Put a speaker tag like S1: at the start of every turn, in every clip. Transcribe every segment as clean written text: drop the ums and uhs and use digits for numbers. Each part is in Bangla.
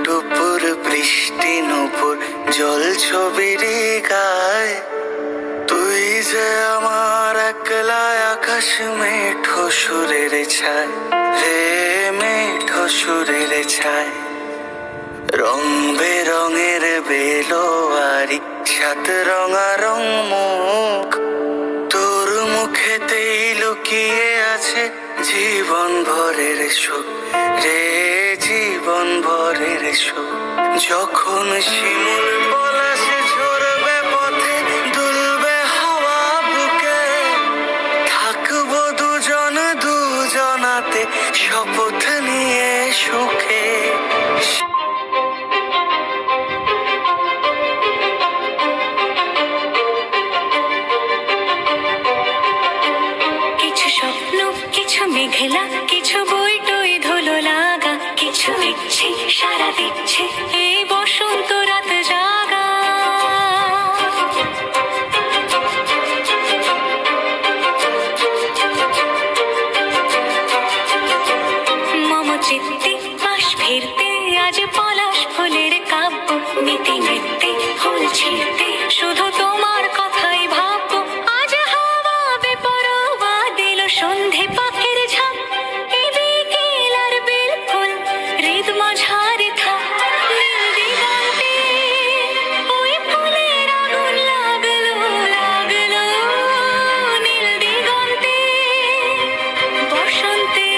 S1: টুপুর বৃষ্টি নুপুর জল ছবির গায়, তুই যে আমার একলা আকাশ মেঠো সুরের ছায় রে, মেঠো সুরের ছায়। রং বেরঙের বেলোয়ারি সাত রঙারং মুখ, তোর মুখেতেই লুকিয়ে আছে জীবন ভরের সুখ রে, জীবন ভরের সুখ। যখন শিমুল পলাশে ঝরবে পথে দুলবে হাওয়া বুকে, থাকবো দুজন দুজনাতে শপথ নিয়ে সুখে।
S2: কিছু স্বপ্ন, কিছু মেঘলা, কিছু বই টই ধুলো লাগা, কিছু ইচ্ছে সারা দিচ্ছে এই বসন্ত রাত জাগা। মম চিত্তে পাশ ফিরতে আজ পলাশ ফুলের কাব্য, নিতে নিতে ফুল ছিঁড়তে শুধু তোমার কথাই ভাববো। আজ হাওয়া বেপরোয়া দিল সন্ধে পাখির ঝাঁক, এই বিকেল আর বেল ফুল হৃদ মাঝারে থাক। নীল দিগন্তে ওই ফুলের আগুন লাগলো লাগলো, নীল দিগন্তে বসন্তে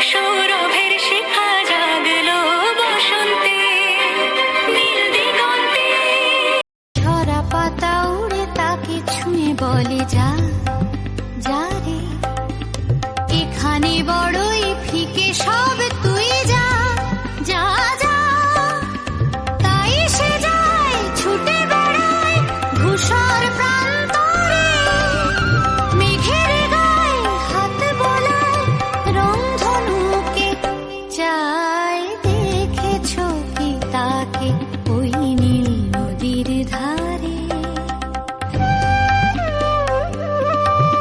S2: সৌরভের শিখা জাগলো, বসন্তে নীল দিগন্তে। ঝরা পাতা উড়ে তাকে ছুঁয়ে বলে যা যা রে, এখানে বড়ই ফিকে সব তুই যা যা যা। তাই সে যায় ছুটে বেড়ায় ধূসর